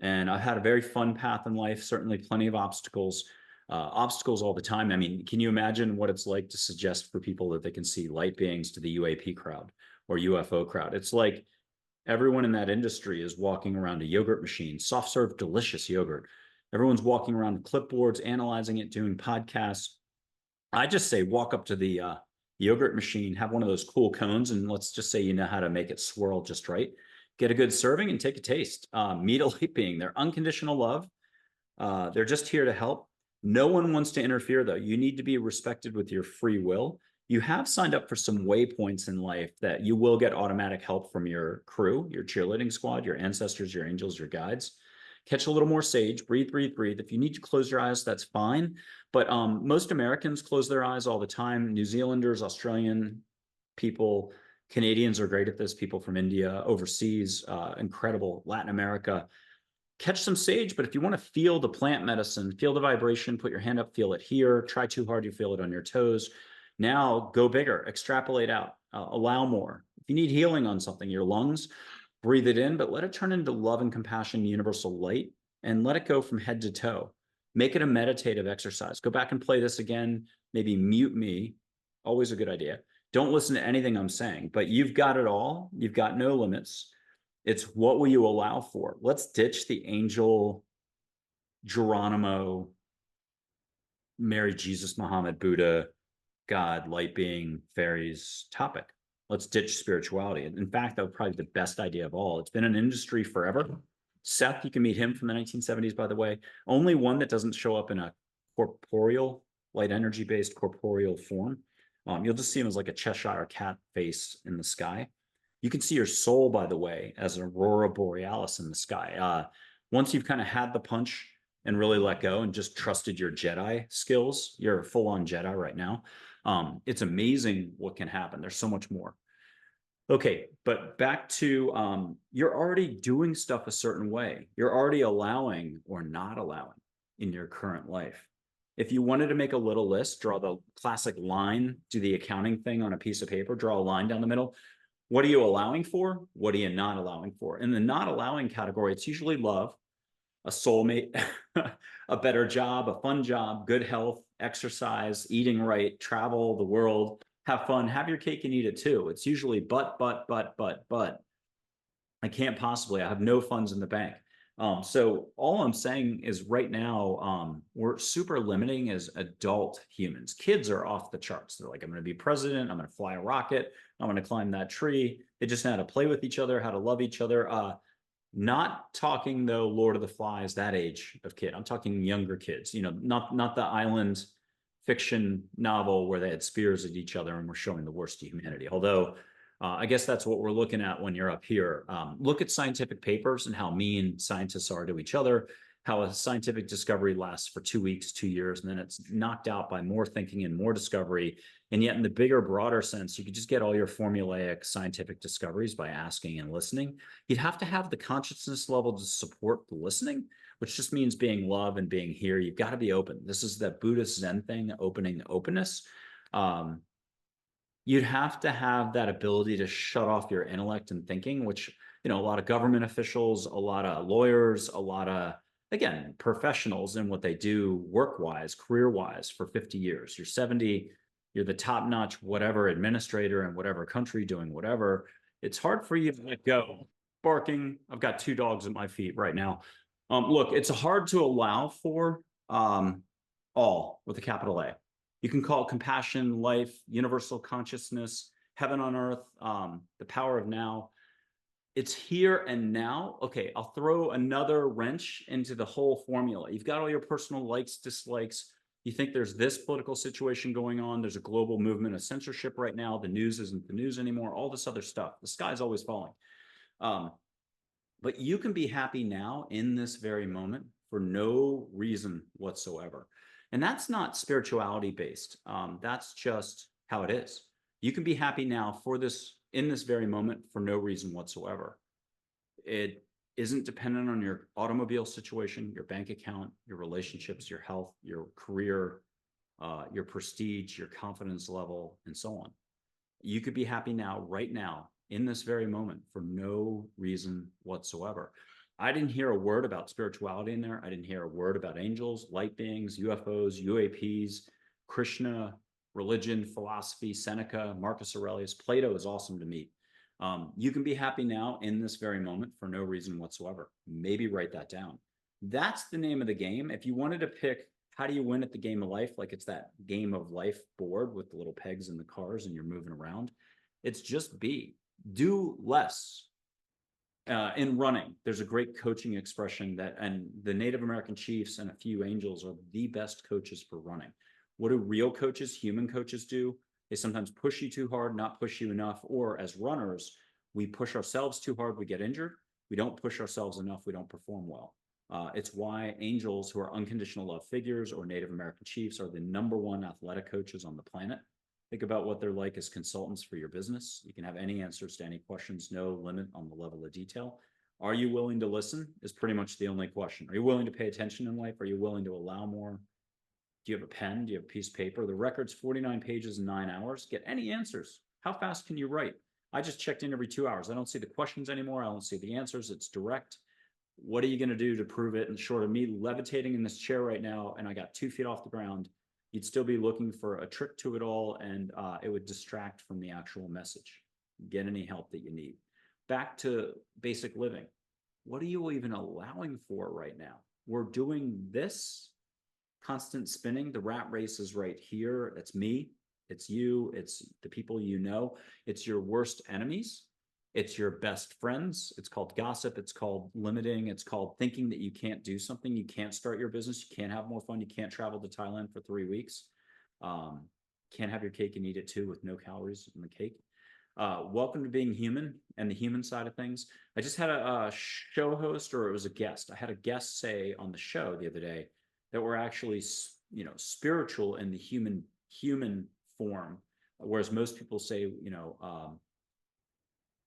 And I've had a very fun path in life, certainly plenty of obstacles, obstacles all the time. I mean, can you imagine what it's like to suggest for people that they can see light beings to the UAP crowd or UFO crowd? It's like everyone in that industry is walking around a yogurt machine, soft serve, delicious yogurt. Everyone's walking around clipboards, analyzing it, doing podcasts. I just say walk up to the yogurt machine, have one of those cool cones, and let's just say you know how to make it swirl just right. Get a good serving and take a taste. Meet a light being. They're unconditional love. They're just here to help. No one wants to interfere, though. You need to be respected with your free will. You have signed up for some waypoints in life that you will get automatic help from your crew, your cheerleading squad, your ancestors, your angels, your guides. Catch a little more sage, breathe, breathe, breathe. If you need to close your eyes, that's fine. But most Americans close their eyes all the time. New Zealanders, Australian people, Canadians are great at this. People from India, overseas, incredible. Latin America. Catch some sage, but if you want to feel the plant medicine, feel the vibration, put your hand up, feel it here. Try too hard, you feel it on your toes. Now go bigger, extrapolate out, allow more. If you need healing on something, your lungs, breathe it in, but let it turn into love and compassion, universal light, and let it go from head to toe. Make it a meditative exercise. Go back and play this again. Maybe mute me. Always a good idea. Don't listen to anything I'm saying, but you've got it all. You've got no limits. It's what will you allow for? Let's ditch the angel, Geronimo, Mary, Jesus, Muhammad, Buddha, God, light being, fairies topic. Let's ditch spirituality. In fact, that was probably the best idea of all. It's been an industry forever. Seth, you can meet him from the 1970s, by the way. Only one that doesn't show up in a corporeal, light energy based corporeal form. You'll just see him as like a Cheshire cat face in the sky. You can see your soul, by the way, as an aurora borealis in the sky. Once you've kind of had the punch and really let go and just trusted your Jedi skills, you're a full-on Jedi right now. It's amazing what can happen. There's so much more. Okay, but back to you're already doing stuff a certain way. You're already allowing or not allowing in your current life. If you wanted to make a little list, draw the classic line, do the accounting thing on a piece of paper, draw a line down the middle. What are you allowing for? What are you not allowing for? In the not allowing category, it's usually love, a soulmate, a better job, a fun job, good health, exercise, eating right, travel the world, have fun, have your cake and eat it too. It's usually but. I can't possibly, I have no funds in the bank. So all I'm saying is right now, we're super limiting as adult humans. Kids are off the charts. They're like, I'm going to be president. I'm going to fly a rocket. I'm going to climb that tree. They just know how to play with each other, how to love each other. Not talking though, Lord of the Flies, that age of kid. I'm talking younger kids, you know, not the island fiction novel where they had spears at each other and were showing the worst of humanity. Although I guess that's what we're looking at when you're up here. Look at scientific papers and how mean scientists are to each other, how a scientific discovery lasts for 2 weeks, 2 years, and then it's knocked out by more thinking and more discovery. And yet in the bigger, broader sense, you could just get all your formulaic scientific discoveries by asking and listening. You'd have to have the consciousness level to support the listening, which just means being love and being here. You've got to be open. This is the Buddhist Zen thing, opening openness. You'd have to have that ability to shut off your intellect and thinking, which, you know, a lot of government officials, a lot of lawyers, a lot of, again, professionals in what they do work-wise, career-wise for 50 years. You're 70, you're the top-notch whatever administrator in whatever country doing whatever. It's hard for you to let go. Barking. I've got 2 dogs at my feet right now. Look, it's hard to allow for all with a capital A. You can call it compassion, life, universal consciousness, heaven on earth, the power of now. It's here and now. Okay, I'll throw another wrench into the whole formula. You've got all your personal likes, dislikes. You think there's this political situation going on. There's a global movement of censorship right now. The news isn't the news anymore. All this other stuff. The sky's always falling. Um, but you can be happy now in this very moment for no reason whatsoever. And that's not spirituality based. That's just how it is. You can be happy now for this in this very moment for no reason whatsoever. It isn't dependent on your automobile situation, your bank account, your relationships, your health, your career, your prestige, your confidence level, and so on. You could be happy now, right now, in this very moment for no reason whatsoever. I didn't hear a word about spirituality in there. I didn't hear a word about angels, light beings, UFOs, UAPs, Krishna, religion, philosophy, Seneca, Marcus Aurelius. Plato is awesome to meet. You can be happy now in this very moment for no reason whatsoever. Maybe write that down. That's the name of the game. If you wanted to pick how do you win at the game of life, like it's that game of life board with the little pegs and the cars and you're moving around, it's just be. Do less. In running, there's a great coaching expression that, and the Native American chiefs and a few angels are the best coaches for running. What do real coaches, human coaches do? They sometimes push you too hard, not push you enough, or as runners, we push ourselves too hard, we get injured. We don't push ourselves enough, we don't perform well. It's why angels, who are unconditional love figures, or Native American chiefs, are the #1 athletic coaches on the planet. Think about what they're like as consultants for your business. You can have any answers to any questions, no limit on the level of detail. Are you willing to listen is pretty much the only question. Are you willing to pay attention in life? Are you willing to allow more? Do you have a pen? Do you have a piece of paper? The record's 49 pages in 9 hours. Get any answers. How fast can you write? I just checked in every 2 hours. I don't see the questions anymore. I don't see the answers. It's direct. What are you going to do to prove it? And short of me levitating in this chair right now, and I got 2 feet off the ground, you'd still be looking for a trick to it all, and it would distract from the actual message. Get any help that you need. Back to basic living. What are you even allowing for right now? We're doing this constant spinning. The rat race is right here. It's me. It's you. It's the people you know. It's your worst enemies. It's your best friends. It's called gossip. It's called limiting. It's called thinking that you can't do something. You can't start your business. You can't have more fun. You can't travel to Thailand for 3 weeks. Can't have your cake and eat it too with no calories in the cake. Welcome to being human and the human side of things. I just had a show host, or it was a guest. I had a guest say on the show the other day that we're actually, spiritual in the human form, whereas most people say,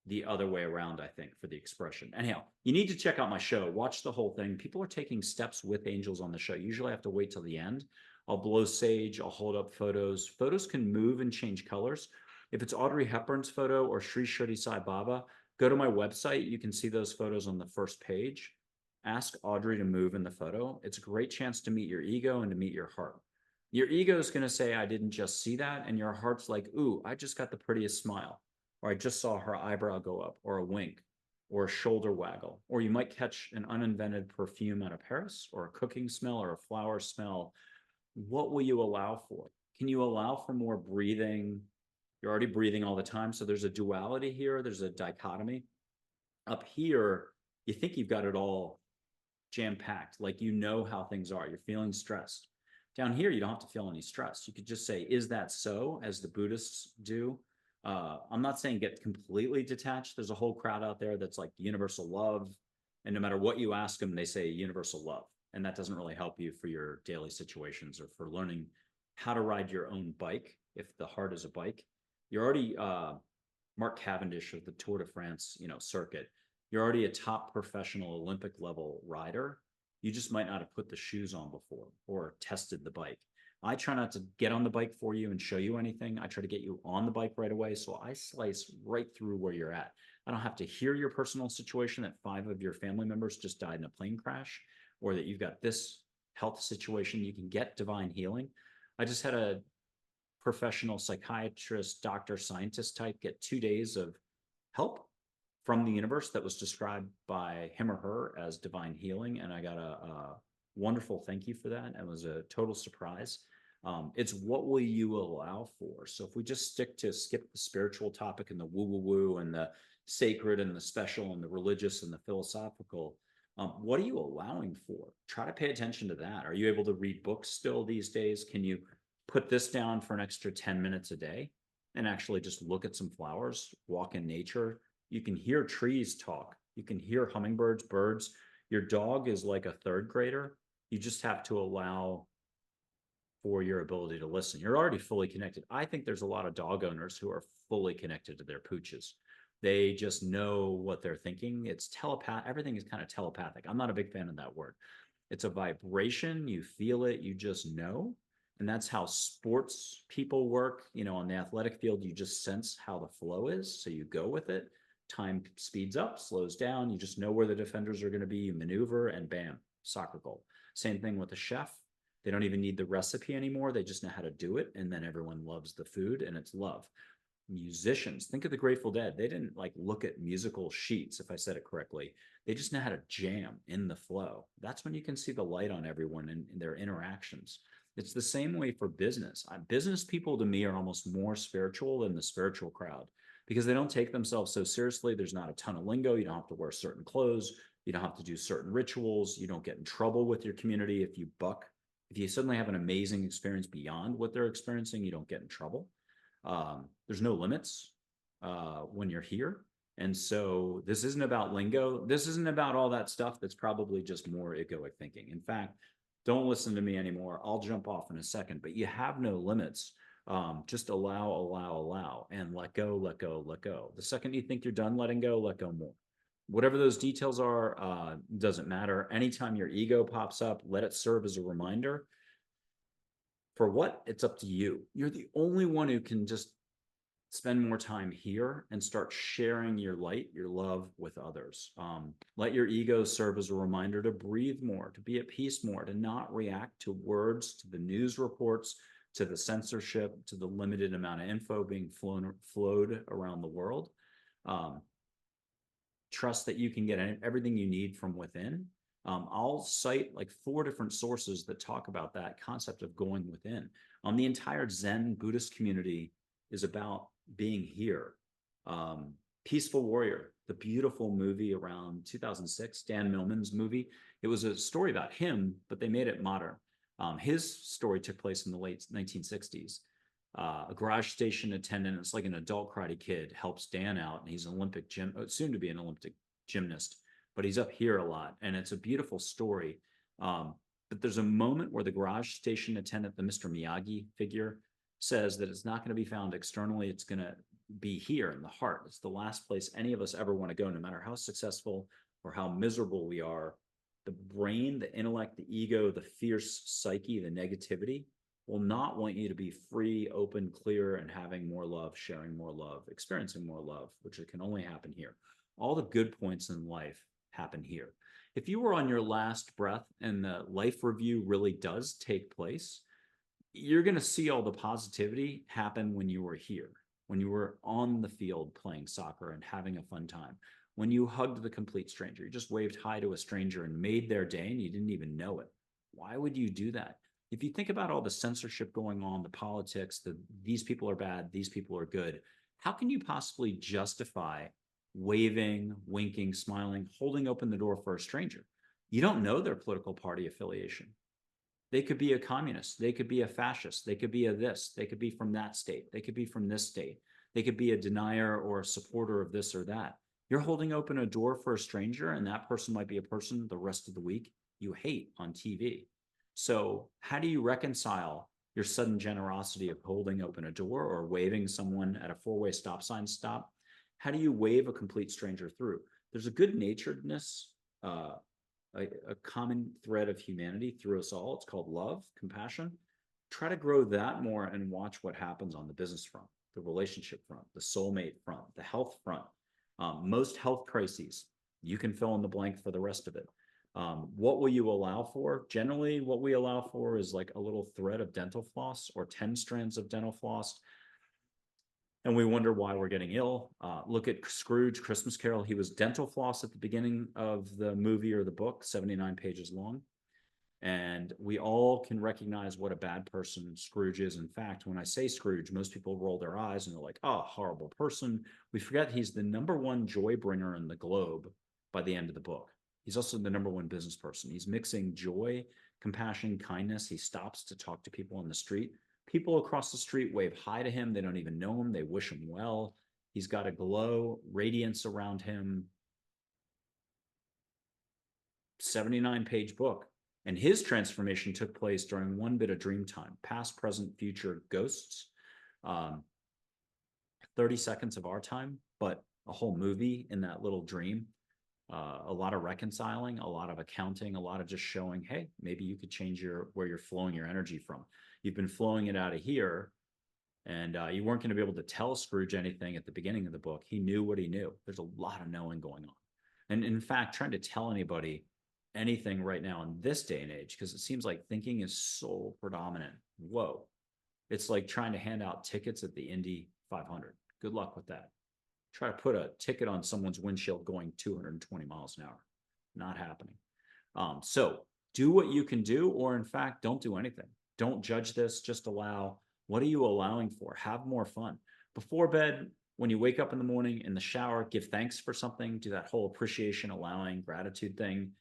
the other way around, I think, for the expression. Anyhow, you need to check out my show. Watch the whole thing. People are taking steps with angels on the show. Usually I have to wait till the end. I'll blow sage. I'll hold up photos. Photos can move and change colors. If it's Audrey Hepburn's photo or Sri Shriti Sai Baba, go to my website. You can see those photos on the first page. Ask Audrey to move in the photo. It's a great chance to meet your ego and to meet your heart. Your ego is going to say, I didn't just see that. And your heart's like, ooh, I just got the prettiest smile. Or I just saw her eyebrow go up, or a wink, or a shoulder waggle. Or you might catch an uninvented perfume out of Paris, or a cooking smell, or a flower smell. What will you allow for? Can you allow for more breathing? You're already breathing all the time. So there's a duality here. There's a dichotomy. Up here, you think you've got it all jam-packed, like you know how things are. You're feeling stressed. Down here, you don't have to feel any stress. You could just say, is that so, as the Buddhists do? I'm not saying get completely detached. There's a whole crowd out there that's like universal love. And no matter what you ask them, they say universal love. And that doesn't really help you for your daily situations or for learning how to ride your own bike. If the heart is a bike, you're already Mark Cavendish of the Tour de France, circuit. You're already a top professional Olympic level rider. You just might not have put the shoes on before or tested the bike. I try not to get on the bike for you and show you anything. I try to get you on the bike right away. So I slice right through where you're at. I don't have to hear your personal situation that 5 of your family members just died in a plane crash, or that you've got this health situation. You can get divine healing. I just had a professional psychiatrist, doctor, scientist type get 2 days of help from the universe that was described by him or her as divine healing. And I got a wonderful thank you for that. It was a total surprise. It's what will you allow for? So if we just skip the spiritual topic and the woo woo woo and the sacred and the special and the religious and the philosophical. What are you allowing for? Try to pay attention to that. Are you able to read books still these days? Can you put this down for an extra 10 minutes a day and actually just look at some flowers, walk in nature? You can hear trees talk. You can hear hummingbirds, birds. Your dog is like a third grader. You just have to allow for your ability to listen. You're already fully connected. I think there's a lot of dog owners who are fully connected to their pooches. They just know what they're thinking. It's telepath. Everything is kind of telepathic. I'm not a big fan of that word. It's a vibration. You feel it. You just know. And that's how sports people work. You know, on the athletic field, you just sense how the flow is. So you go with it. Time speeds up, slows down. You just know where the defenders are going to be. You maneuver and bam, soccer goal. Same thing with a chef. They don't even need the recipe anymore. They just know how to do it. And then everyone loves the food and it's love. Musicians, think of the Grateful Dead. They didn't like look at musical sheets, if I said it correctly. They just know how to jam in the flow. That's when you can see the light on everyone in their interactions. It's the same way for business. Business people to me are almost more spiritual than the spiritual crowd because they don't take themselves so seriously. There's not a ton of lingo. You don't have to wear certain clothes. You don't have to do certain rituals. You don't get in trouble with your community if you buck. If you suddenly have an amazing experience beyond what they're experiencing, you don't get in trouble. There's no limits when you're here. And so this isn't about lingo. This isn't about all that stuff. That's probably just more egoic thinking. In fact, don't listen to me anymore. I'll jump off in a second, but you have no limits. Just allow, and let go, let go, let go. The second you think you're done letting go, let go more. Whatever those details are, doesn't matter. Anytime your ego pops up, let it serve as a reminder. For what? It's up to you. You're the only one who can just spend more time here and start sharing your light, your love with others. Let your ego serve as a reminder to breathe more, to be at peace more, to not react to words, to the news reports, to the censorship, to the limited amount of info being flowed around the world. Trust that you can get everything you need from within. I'll cite like 4 different sources that talk about that concept of going within. The entire Zen Buddhist community is about being here. Peaceful Warrior, the beautiful movie around 2006, Dan Millman's movie. It was a story about him, but they made it modern. His story took place in the late 1960s. A garage station attendant, it's like an adult karate kid, helps Dan out, and he's an Olympic soon to be an Olympic gymnast, but he's up here a lot, and it's a beautiful story. But there's a moment where the garage station attendant, the Mr. Miyagi figure, says that it's not going to be found externally. It's going to be here in the heart. It's the last place any of us ever want to go, no matter how successful or how miserable we are. The brain, the intellect, the ego, the fierce psyche, the negativity will not want you to be free, open, clear, and having more love, sharing more love, experiencing more love, which can only happen here. All the good points in life happen here. If you were on your last breath and the life review really does take place, you're going to see all the positivity happen when you were here, when you were on the field playing soccer and having a fun time, when you hugged the complete stranger. You just waved hi to a stranger and made their day and you didn't even know it. Why would you do that? If you think about all the censorship going on, the politics, these people are bad, these people are good, how can you possibly justify waving, winking, smiling, holding open the door for a stranger? You don't know their political party affiliation. They could be a communist. They could be a fascist. They could be a this. They could be from that state. They could be from this state. They could be a denier or a supporter of this or that. You're holding open a door for a stranger, and that person might be a person the rest of the week you hate on TV. So how do you reconcile your sudden generosity of holding open a door or waving someone at a 4-way stop sign stop? How do you wave a complete stranger through? There's a good naturedness, a common thread of humanity through us all. It's called love, compassion. Try to grow that more and watch what happens on the business front, the relationship front, the soulmate front, the health front. Most health crises, you can fill in the blank for the rest of it. What will you allow for? Generally, what we allow for is like a little thread of dental floss or 10 strands of dental floss. And we wonder why we're getting ill. Look at Scrooge, Christmas Carol. He was dental floss at the beginning of the movie or the book, 79 pages long. And we all can recognize what a bad person Scrooge is. In fact, when I say Scrooge, most people roll their eyes and they're like, oh, horrible person. We forget he's the number one joy bringer in the globe by the end of the book. He's also the number one business person. He's mixing joy, compassion, kindness. He stops to talk to people on the street. People across the street wave hi to him. They don't even know him. They wish him well. He's got a glow, radiance around him. 79-page book. And his transformation took place during one bit of dream time, past, present, future ghosts, 30 seconds of our time, but a whole movie in that little dream. A lot of reconciling, a lot of accounting, a lot of just showing, hey, maybe you could change where you're flowing your energy from. You've been flowing it out of here, and you weren't going to be able to tell Scrooge anything at the beginning of the book. He knew what he knew. There's a lot of knowing going on. And in fact, trying to tell anybody anything right now in this day and age, because it seems like thinking is so predominant. Whoa. It's like trying to hand out tickets at the Indy 500. Good luck with that. Try to put a ticket on someone's windshield going 220 miles an hour. Not happening. So do what you can do, or in fact, don't do anything. Don't judge this. Just allow. What are you allowing for? Have more fun. Before bed, when you wake up in the morning, in the shower, give thanks for something. Do that whole appreciation, allowing, gratitude thing.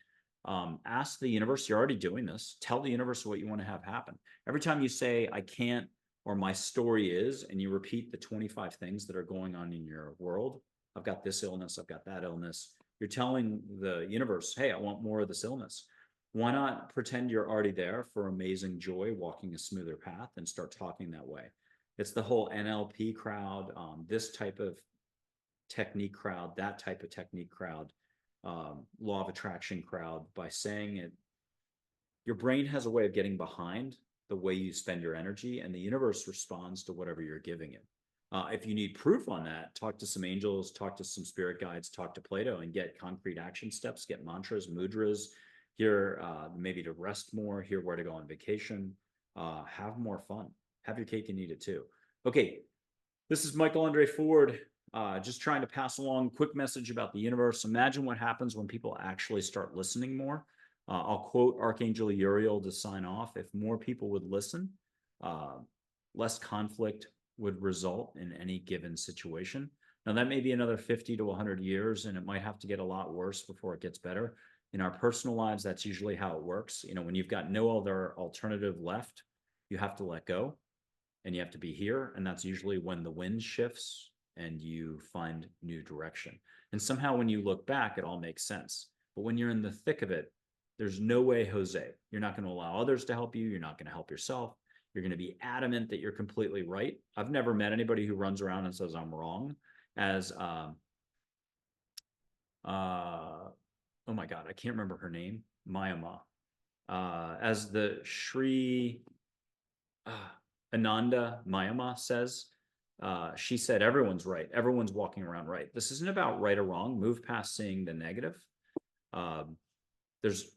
Ask the universe. You're already doing this. Tell the universe what you want to have happen. Every time you say, I can't, or my story is, and you repeat the 25 things that are going on in your world. I've got this illness. I've got that illness. You're telling the universe, hey, I want more of this illness. Why not pretend you're already there for amazing joy, walking a smoother path, and start talking that way? It's the whole NLP crowd, this type of technique crowd, that type of technique crowd, law of attraction crowd. By saying it, your brain has a way of getting behind the way you spend your energy, and the universe responds to whatever you're giving it. If you need proof on that, talk to some angels, talk to some spirit guides, talk to Plato, and get concrete action steps, get mantras, mudras, hear maybe to rest more, hear where to go on vacation, have more fun, have your cake and eat it too. Okay, this is Michael André Ford, just trying to pass along a quick message about the universe. Imagine what happens when people actually start listening more. I'll quote Archangel Uriel to sign off. If more people would listen, less conflict would result in any given situation. Now, that may be another 50 to 100 years, and it might have to get a lot worse before it gets better. In our personal lives, that's usually how it works. You know, when you've got no other alternative left, you have to let go and you have to be here. And that's usually when the wind shifts and you find new direction. And somehow when you look back, it all makes sense. But when you're in the thick of it, there's no way, Jose. You're not going to allow others to help you. You're not going to help yourself. You're going to be adamant that you're completely right. I've never met anybody who runs around and says I'm wrong. As oh my God, I can't remember her name, Mayama. As the Sri Ananda Mayama says, she said, everyone's right. Everyone's walking around right. This isn't about right or wrong. Move past seeing the negative. There's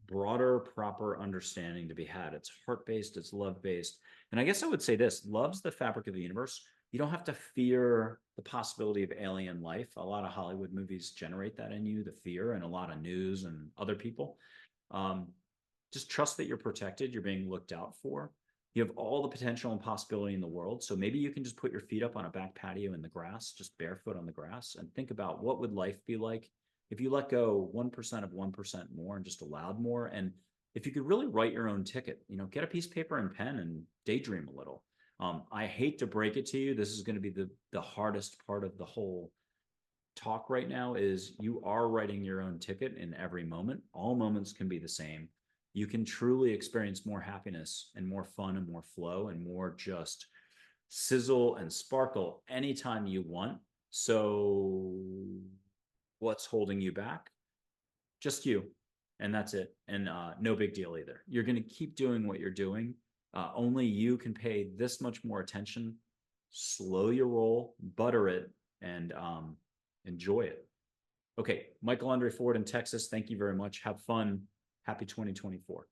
broader, proper understanding to be had. It's heart-based, it's love-based. And I guess I would say this, love's the fabric of the universe. You don't have to fear the possibility of alien life. A lot of Hollywood movies generate that in you, the fear, and a lot of news and other people. Just trust that you're protected, you're being looked out for. You have all the potential and possibility in the world. So maybe you can just put your feet up on a back patio in the grass, just barefoot on the grass, and think about what would life be like if you let go 1% of 1% more and just allowed more. And if you could really write your own ticket, you know, get a piece of paper and pen and daydream a little. I hate to break it to you. This is going to be the hardest part of the whole talk right now is you are writing your own ticket in every moment. All moments can be the same. You can truly experience more happiness and more fun and more flow and more just sizzle and sparkle anytime you want. So what's holding you back? Just you. And that's it. And no big deal either. You're going to keep doing what you're doing. Only you can pay this much more attention, slow your roll, butter it, and enjoy it. Okay, Michael André Ford in Texas, thank you very much. Have fun. Happy 2024.